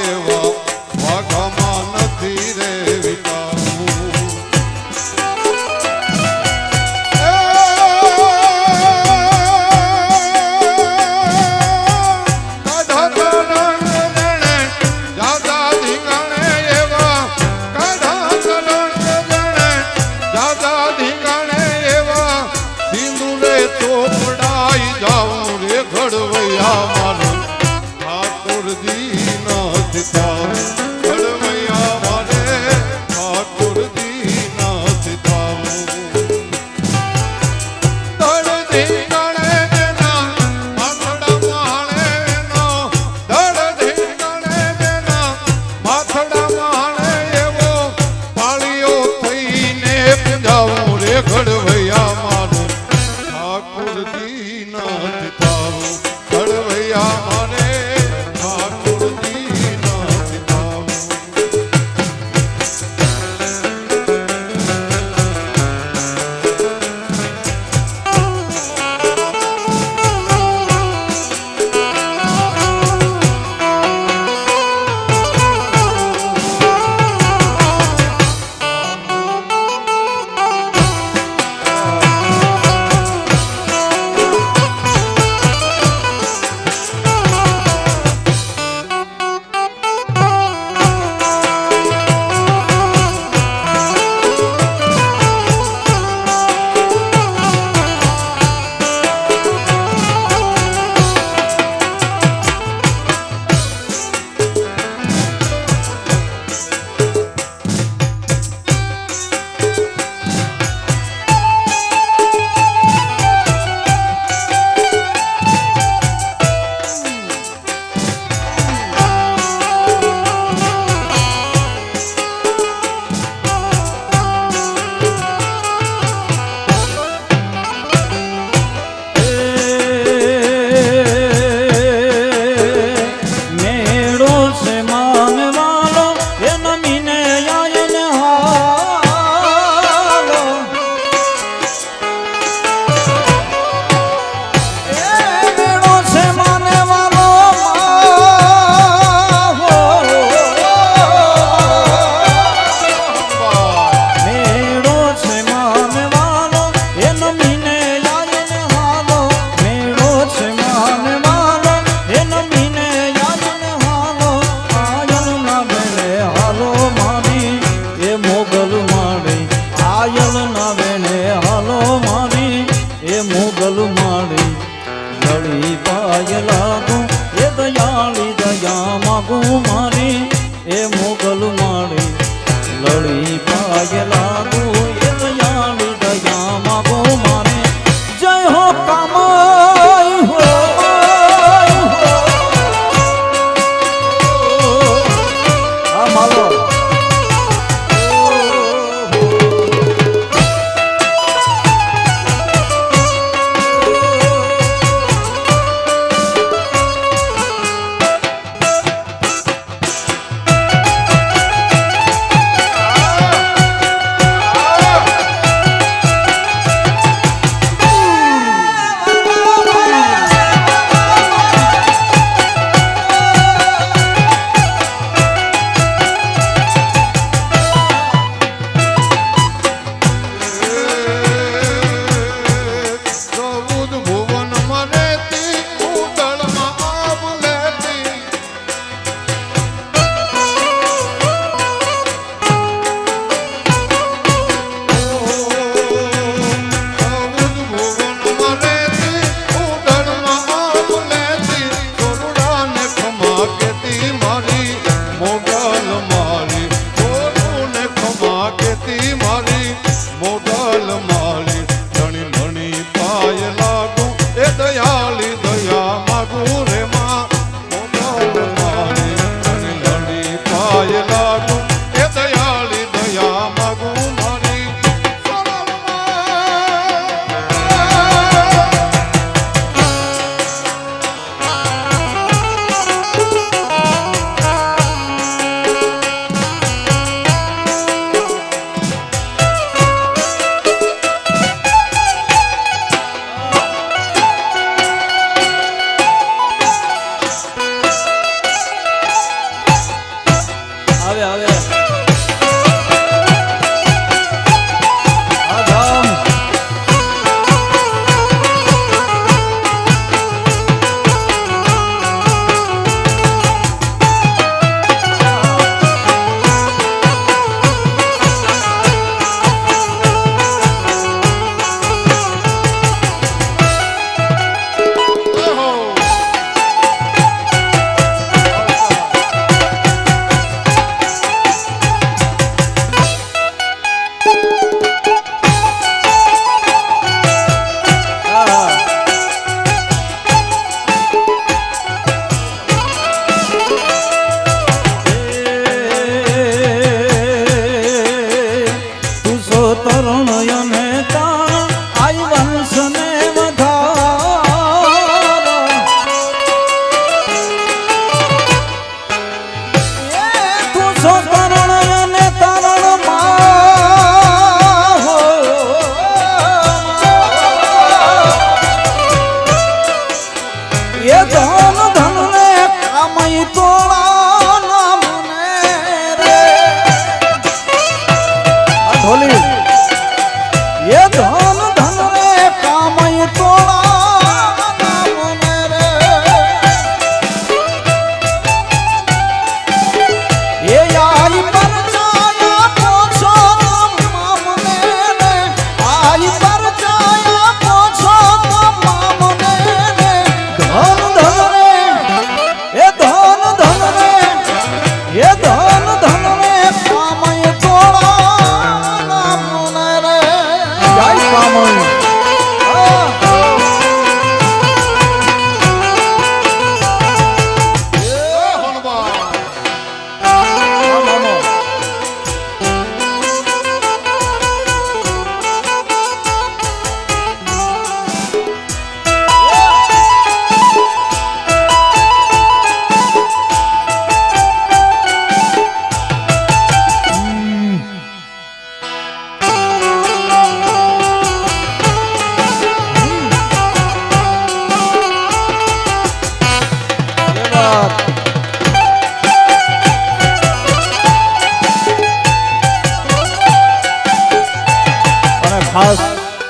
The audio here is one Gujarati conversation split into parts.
એવા વાઘામાં નથી રે વિટાવું ચોપડાઈ જાઉં રે ઘડવૈયા મારે ઠાકોરજી નાથ થાવ ઘડવૈયા મારે ઠાકોરજી નાથ થાવ દળધી ગણે બેના માથડા માણે નો દળધી ગણે બેના માથડા માણે એવો પાળીઓ થઈને પૂજાવું રે ઘડવૈયા મારે ઠાકોરજી નાથ થાવ ઘડવૈયા મારે ઠાકોરજી નાથ થાવ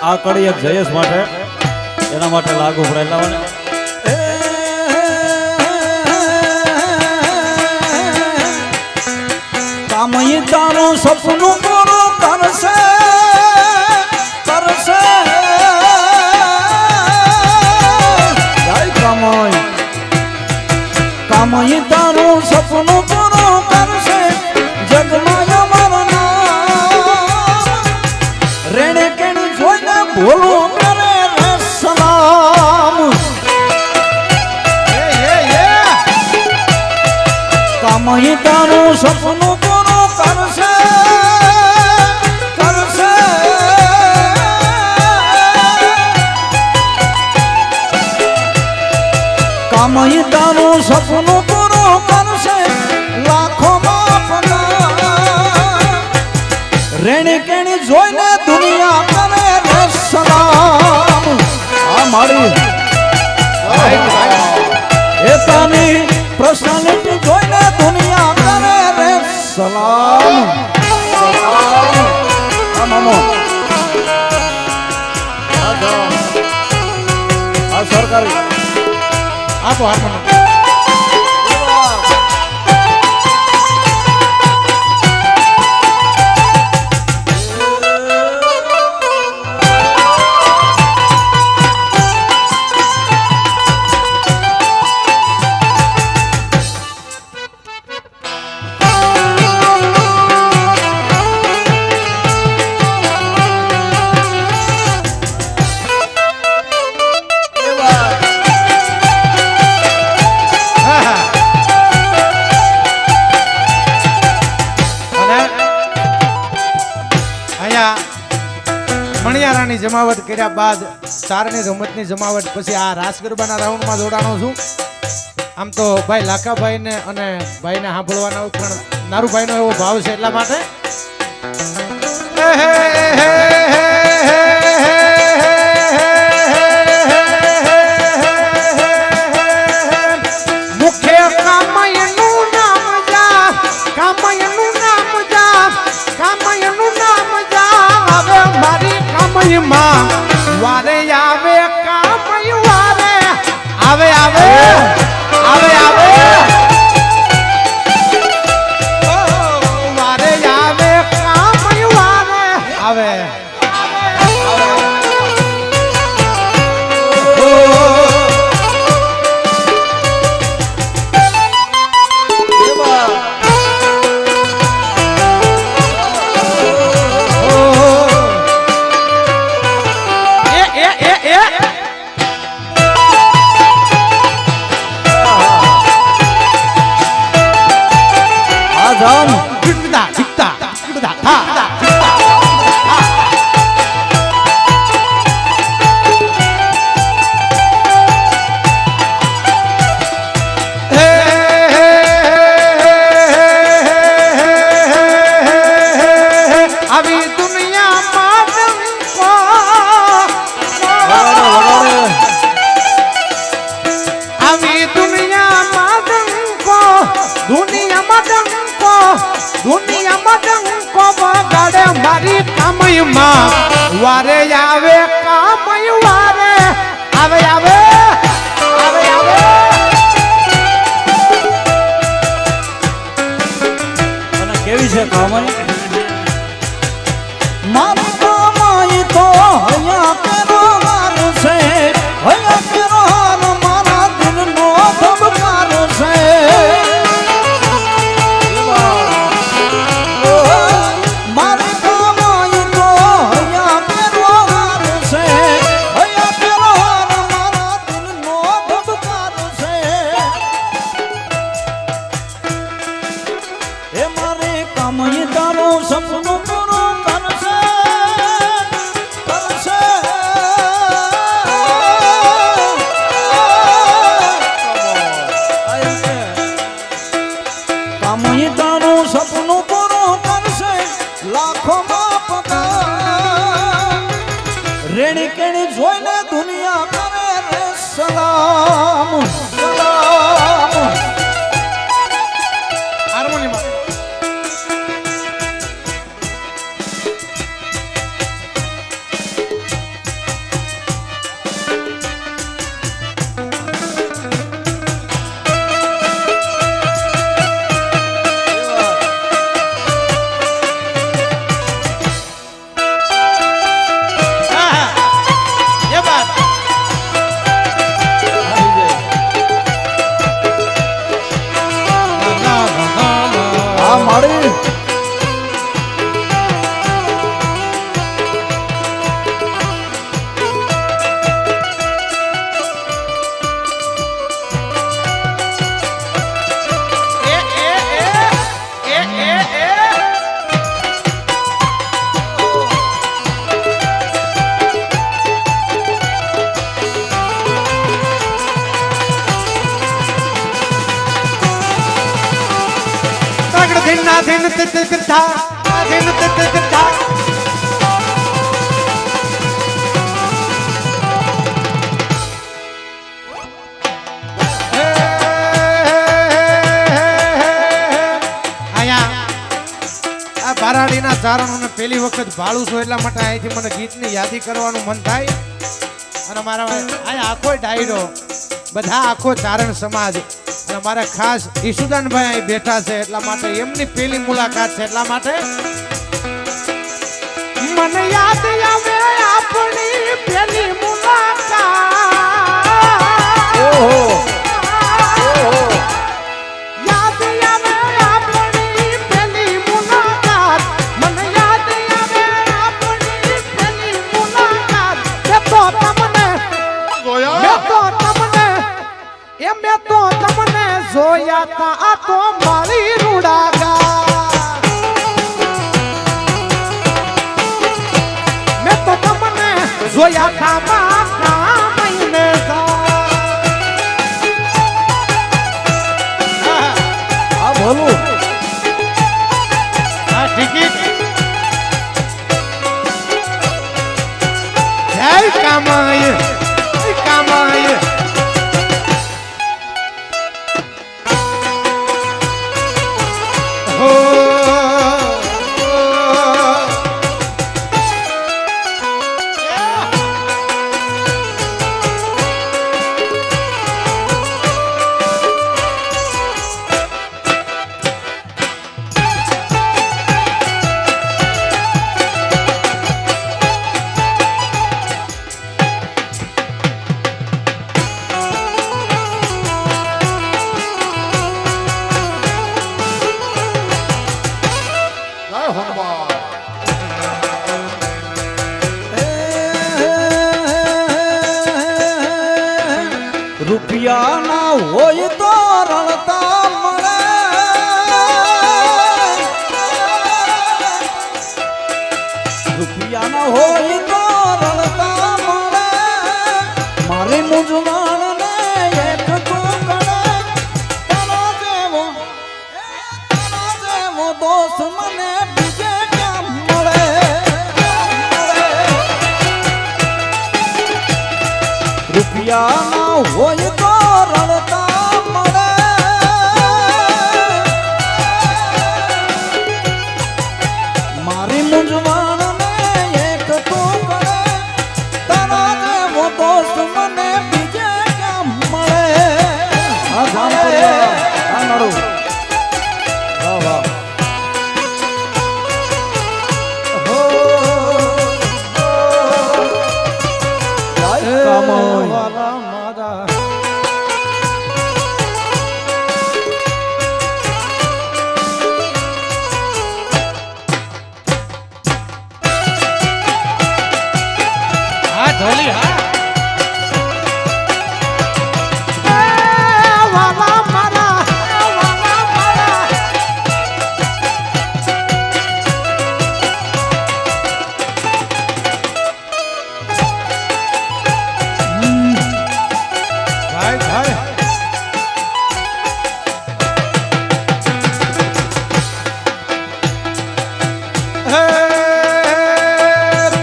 આ કડી એક જયેશ માટે એના માટે લાગુ પડેલા મને કામય તારું સપનું પૂરું કરશે કરશે કામય તારું સપનું પૂરું કરશે જગમાં અમારું નામ રેણે કેણ જોઈને ભૂલું કરે રે સલામ કામય તારું સપનું પૂરું કરશે કરશે કામય તારું સપનું પૂરું કરશે લાખો રેણે કેણી જોઈને દુનિયા કરે રે સલામ આ મારી એ તાની પર્સનાલિટી જોઈને દુનિયા કરે રે સલામ આ મામો આ સરકારી આપો હાથ મણિયારાની જમાવટ કર્યા બાદ ચારની રમતની જમાવટ પછી આ રાસ ગરબાના રાઉન્ડમાં જોડાણો છું. આમ તો ભાઈ લાખાભાઈ ને અને ભાઈને સાંભળવાના પણ નારુભાઈનો એવો ભાવ છે એટલા માટે મુખ્ય કામયનું નામ જા કામયનું નામ જા કામયનું નામ જા હવે મારી કામયમાં વારે આવે કામય વારે આવે આવે આવે આવે વારે આવે કામય વારે આવે મારી કામયમાં વારે આવે કામય વારે આવે આવે આવે આવે અને કેવી છે કામય મારી કામય તો હૈયા પેરો વાર છે હૈયા પેરો હાર મારા દિલનો ધબકાર છે સપનું પૂરું કરશે કરશે કામય તારું સપનું પૂરું કરશે લાખો રેણી કેણી જોઈને દુનિયા કરે રે સલામ સલામ હાર્મોનિયમ વાહ માળી બારાડીના ચારણોને પહેલી વખત ભાળું છું એટલા માટે અહીંથી મને ગીતની યાદી કરવાનું મન થાય અને મારા અહીંયા આખો ડાયરો બધા આખો ચારણ સમાજ અને મારા ખાસ ઈશુદાનભાઈ અહીં બેઠા છે એટલા માટે એમની પહેલી મુલાકાત છે એટલા માટે મને યાદ આવે આપણી પહેલી મુલાકાત ઓહો જોયા તા આ તો મારી રૂડાગા મેં તો તમને જોયા તા મારા મહિને આ બોલું આ ટિકિટ જય કામાય કામાય રૂપિયા ના હોય તો રણતા મળે રૂપિયા ના હોય તો રણતા મળે મારી મૂંઝવણ ને એક તું કરે તારા જેવો દોસ્ત મને બીજે ક્યાં મળે રૂપિયા ના હોય તો રણતા મળે મારી મૂંઝવણ ને એક તું કરે તારા જેવો દોસ્ત મને બીજે ક્યાં મળે આ ગામ આ નડું વાહ વાહ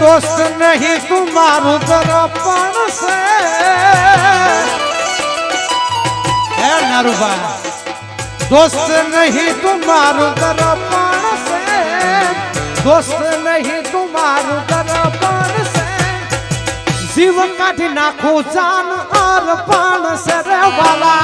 दोस्त नहीं तुम्हारू दर्पण से है नारूबा दोस्त नहीं तुम्हारू दर्पण से दोस्त नहीं तुम्हारू दर्पण से जीव काटी नाखो जान अर्पण से रे वाला